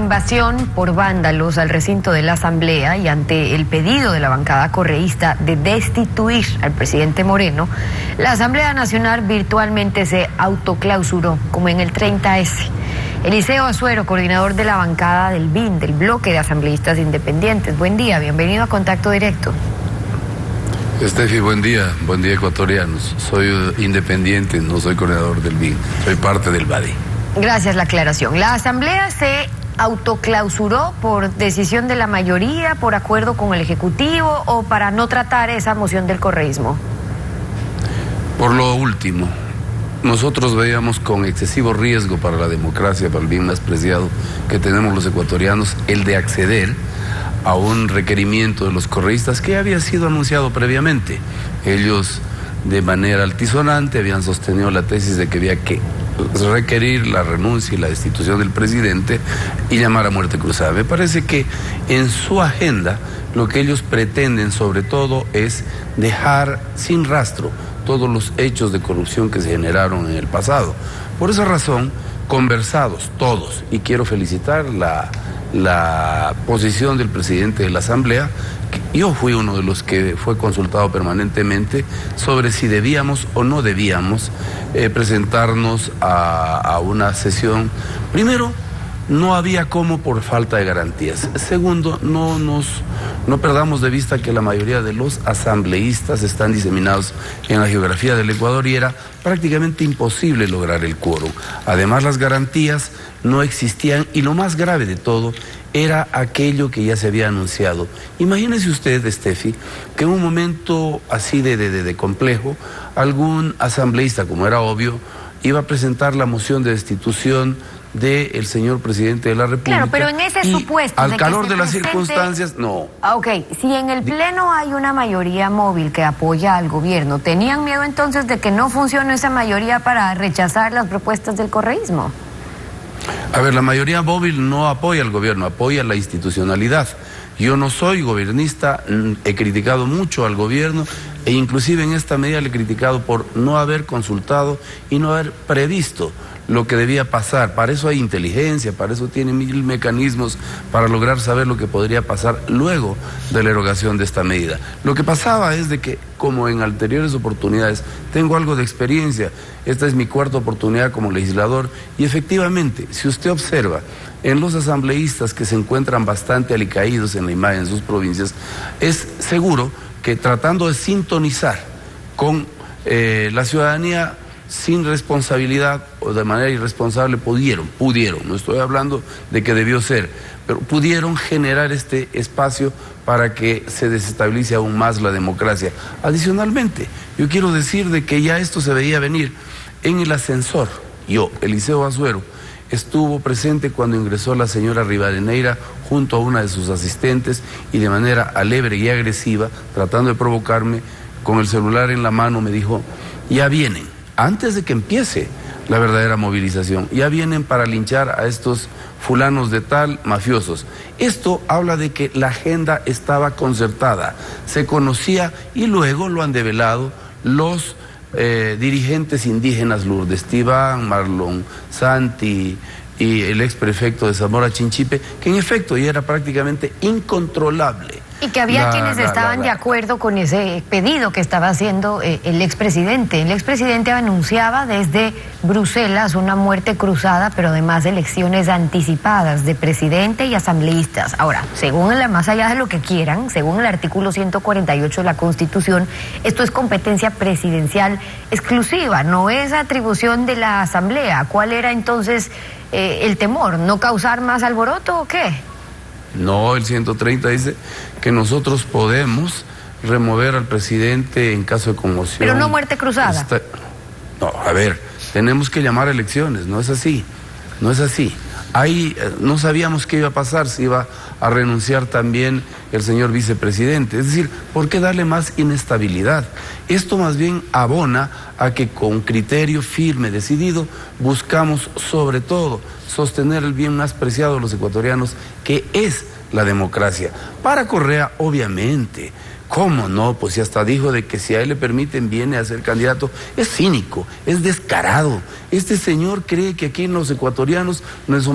invasión por vándalos al recinto de la Asamblea y ante el pedido de la bancada correísta de destituir al presidente Moreno, la Asamblea Nacional virtualmente se autoclausuró, como en el 30S. Eliseo Azuero, coordinador de la bancada del BIN, del Bloque de Asambleístas Independientes. Buen día, bienvenido a Contacto Directo. Estefi, buen día ecuatorianos. Soy independiente, no soy coordinador del BIN, soy parte del BADI. Gracias, la aclaración. La Asamblea se autoclausuró por decisión de la mayoría, por acuerdo con el Ejecutivo o para no tratar esa moción del correísmo. Por lo último, nosotros veíamos con excesivo riesgo para la democracia, para el bien más preciado que tenemos los ecuatorianos, el de acceder a un requerimiento de los correístas que había sido anunciado previamente. Ellos, de manera altisonante, habían sostenido la tesis de que había que requerir la renuncia y la destitución del presidente y llamar a muerte cruzada. Me parece que en su agenda lo que ellos pretenden sobre todo es dejar sin rastro todos los hechos de corrupción que se generaron en el pasado. Por esa razón, conversados todos, y quiero felicitar la posición del presidente de la Asamblea. Yo fui uno de los que fue consultado permanentemente sobre si debíamos o no debíamos presentarnos a una sesión. Primero, no había cómo por falta de garantías. Segundo, no perdamos de vista que la mayoría de los asambleístas están diseminados en la geografía del Ecuador y era prácticamente imposible lograr el quórum. Además, las garantías no existían y lo más grave de todo era aquello que ya se había anunciado. Imagínese usted, Estefi, que en un momento así de complejo, algún asambleísta, como era obvio, iba a presentar la moción de destitución del señor presidente de la República. Claro, pero en ese supuesto al calor de las circunstancias, no. Ok, si en el Pleno hay una mayoría móvil que apoya al gobierno, ¿tenían miedo entonces de que no funcione esa mayoría para rechazar las propuestas del correísmo? A ver, la mayoría móvil no apoya al gobierno, apoya la institucionalidad. Yo no soy gobernista, he criticado mucho al gobierno e inclusive en esta medida le he criticado por no haber consultado y no haber previsto lo que debía pasar. Para eso hay inteligencia, para eso tiene mil mecanismos para lograr saber lo que podría pasar luego de la erogación de esta medida. Lo que pasaba es de que, como en anteriores oportunidades, tengo algo de experiencia, esta es mi cuarta oportunidad como legislador y efectivamente, si usted observa en los asambleístas que se encuentran bastante alicaídos en la imagen de sus provincias, es seguro que tratando de sintonizar con la ciudadanía sin responsabilidad o de manera irresponsable pudieron, no estoy hablando de que debió ser, pero pudieron generar este espacio para que se desestabilice aún más la democracia. Adicionalmente, yo quiero decir de que ya esto se veía venir en el ascensor. Yo, Eliseo Azuero, estuvo presente cuando ingresó la señora Rivadeneira junto a una de sus asistentes y de manera alegre y agresiva, tratando de provocarme, con el celular en la mano me dijo, ya vienen. Antes de que empiece la verdadera movilización, ya vienen para linchar a estos fulanos de tal, mafiosos. Esto habla de que la agenda estaba concertada, se conocía y luego lo han develado los dirigentes indígenas Lourdes Tibán, Marlon Santi y el exprefecto de Zamora Chinchipe, que en efecto ya era prácticamente incontrolable. Y que había quienes estaban de acuerdo con ese pedido que estaba haciendo el expresidente. El expresidente anunciaba desde Bruselas una muerte cruzada, pero además elecciones anticipadas de presidente y asambleístas. Ahora, más allá de lo que quieran, según el artículo 148 de la Constitución, esto es competencia presidencial exclusiva, no es atribución de la Asamblea. ¿Cuál era entonces el temor? ¿No causar más alboroto o qué? No, el 130 dice que nosotros podemos remover al presidente en caso de conmoción. Pero no muerte cruzada. No, a ver, tenemos que llamar a elecciones, no es así, no es así. Ahí no sabíamos qué iba a pasar, si iba a renunciar también el señor vicepresidente. Es decir, ¿por qué darle más inestabilidad? Esto más bien abona a que con criterio firme, decidido, buscamos sobre todo sostener el bien más preciado de los ecuatorianos, que es la democracia. Para Correa, obviamente, ¿Cómo no? Pues ya hasta dijo de que si a él le permiten viene a ser candidato. Es cínico, es descarado. Este señor cree que aquí los ecuatorianos nos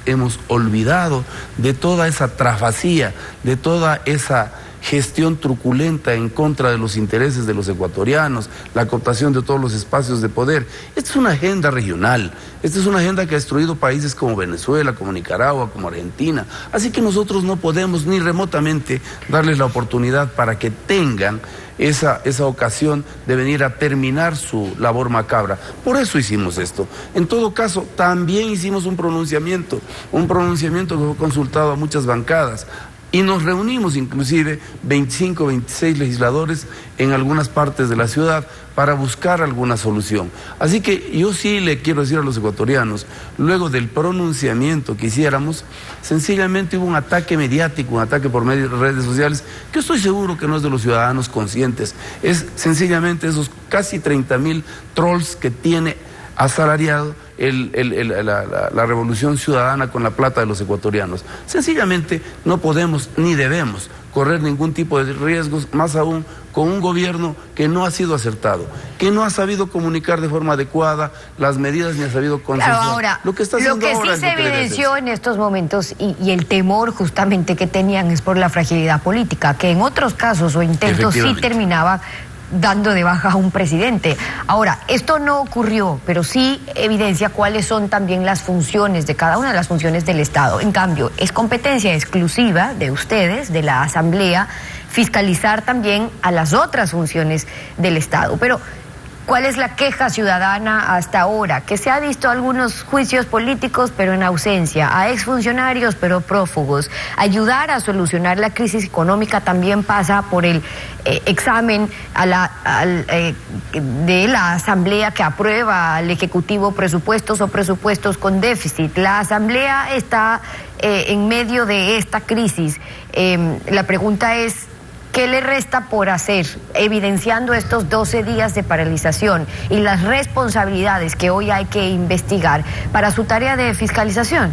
hemos olvidado de toda esa trafacía, de toda esa gestión truculenta en contra de los intereses de los ecuatorianos, la cooptación de todos los espacios de poder. Esta es una agenda regional, esta es una agenda que ha destruido países como Venezuela, como Nicaragua, como Argentina. Así que nosotros no podemos ni remotamente darles la oportunidad para que tengan esa ocasión de venir a terminar su labor macabra. Por eso hicimos esto. En todo caso, también hicimos un pronunciamiento que fue consultado a muchas bancadas. Y nos reunimos inclusive 25, 26 legisladores en algunas partes de la ciudad para buscar alguna solución. Así que yo sí le quiero decir a los ecuatorianos, luego del pronunciamiento que hiciéramos, sencillamente hubo un ataque mediático, un ataque por medio de redes sociales, que estoy seguro que no es de los ciudadanos conscientes, es sencillamente esos casi 30.000 trolls que tiene asalariado la revolución ciudadana con la plata de los ecuatorianos. Sencillamente no podemos ni debemos correr ningún tipo de riesgos, más aún con un gobierno que no ha sido acertado, que no ha sabido comunicar de forma adecuada las medidas ni ha sabido consensuar. Claro, ahora, lo que sí se evidenció en estos momentos y el temor justamente que tenían es por la fragilidad política, que en otros casos o intentos sí terminaba dando de baja a un presidente. Ahora, esto no ocurrió, pero sí evidencia cuáles son también las funciones de cada una de las funciones del Estado. En cambio, es competencia exclusiva de ustedes, de la Asamblea, fiscalizar también a las otras funciones del Estado. Pero ¿cuál es la queja ciudadana hasta ahora? Que se ha visto algunos juicios políticos, pero en ausencia, a exfuncionarios, pero prófugos. Ayudar a solucionar la crisis económica también pasa por el examen de la Asamblea que aprueba al Ejecutivo presupuestos o presupuestos con déficit. La Asamblea está en medio de esta crisis. La pregunta es, ¿qué le resta por hacer, evidenciando estos 12 días de paralización y las responsabilidades que hoy hay que investigar para su tarea de fiscalización?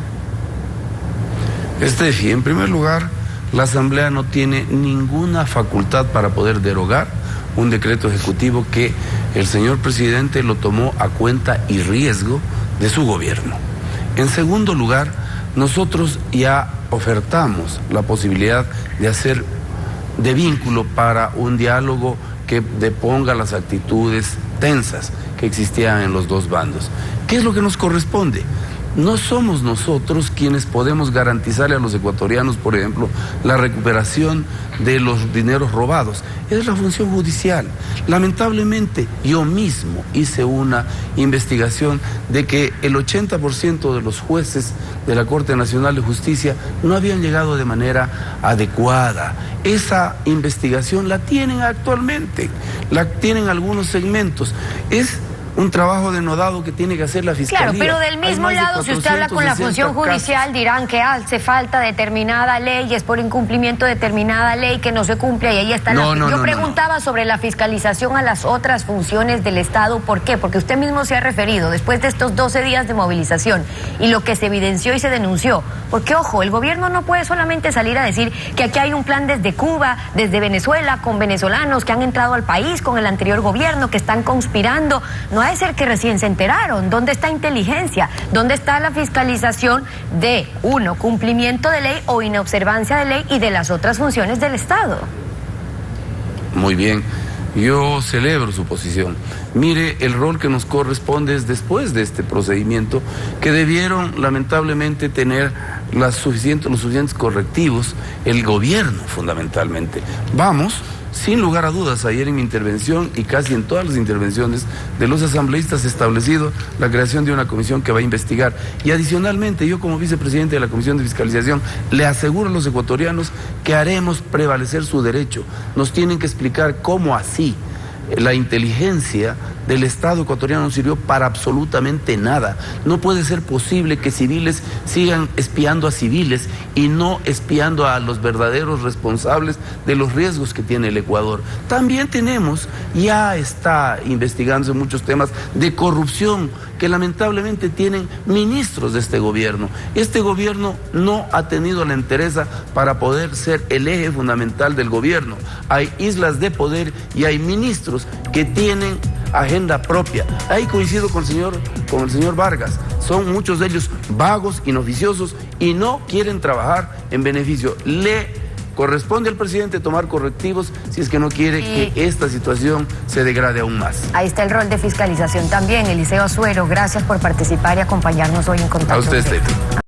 Estefi, en primer lugar, la Asamblea no tiene ninguna facultad para poder derogar un decreto ejecutivo que el señor presidente lo tomó a cuenta y riesgo de su gobierno. En segundo lugar, nosotros ya ofertamos la posibilidad de hacer de vínculo para un diálogo que deponga las actitudes tensas que existían en los dos bandos. ¿Qué es lo que nos corresponde? No somos nosotros quienes podemos garantizarle a los ecuatorianos, por ejemplo, la recuperación de los dineros robados. Es la función judicial. Lamentablemente, yo mismo hice una investigación de que el 80% de los jueces de la Corte Nacional de Justicia no habían llegado de manera adecuada. Esa investigación la tienen actualmente, la tienen algunos segmentos. Es un trabajo denodado que tiene que hacer la Fiscalía. Claro, pero del mismo lado, si usted habla con la función judicial, dirán que hace falta determinada ley, es por incumplimiento de determinada ley que no se cumple, y ahí está Yo preguntaba sobre la fiscalización a las otras funciones del Estado. ¿Por qué? Porque usted mismo se ha referido, después de estos 12 días de movilización y lo que se evidenció y se denunció, porque ojo, el gobierno no puede solamente salir a decir que aquí hay un plan desde Cuba, desde Venezuela, con venezolanos que han entrado al país con el anterior gobierno, que están conspirando. No es ser que recién se enteraron. ¿Dónde está inteligencia? ¿Dónde está la fiscalización de, uno, cumplimiento de ley o inobservancia de ley y de las otras funciones del Estado? Muy bien, yo celebro su posición. Mire, el rol que nos corresponde es después de este procedimiento, que debieron lamentablemente tener los suficientes correctivos, el gobierno fundamentalmente. Vamos, sin lugar a dudas, ayer en mi intervención y casi en todas las intervenciones de los asambleístas he establecido la creación de una comisión que va a investigar. Y adicionalmente, yo como vicepresidente de la Comisión de Fiscalización le aseguro a los ecuatorianos que haremos prevalecer su derecho. Nos tienen que explicar cómo así la inteligencia del Estado ecuatoriano no sirvió para absolutamente nada. No puede ser posible que civiles sigan espiando a civiles y no espiando a los verdaderos responsables de los riesgos que tiene el Ecuador. También ya está investigándose muchos temas de corrupción que lamentablemente tienen ministros de este gobierno. Este gobierno no ha tenido la entereza para poder ser el eje fundamental del gobierno. Hay islas de poder y hay ministros que tienen agenda propia. Ahí coincido con el señor Vargas. Son muchos de ellos vagos, inoficiosos y no quieren trabajar en beneficio. Le corresponde al presidente tomar correctivos si es que no quiere que esta situación se degrade aún más. Ahí está el rol de fiscalización también. Eliseo Azuero, gracias por participar y acompañarnos hoy en Contacto. A usted, Stephen.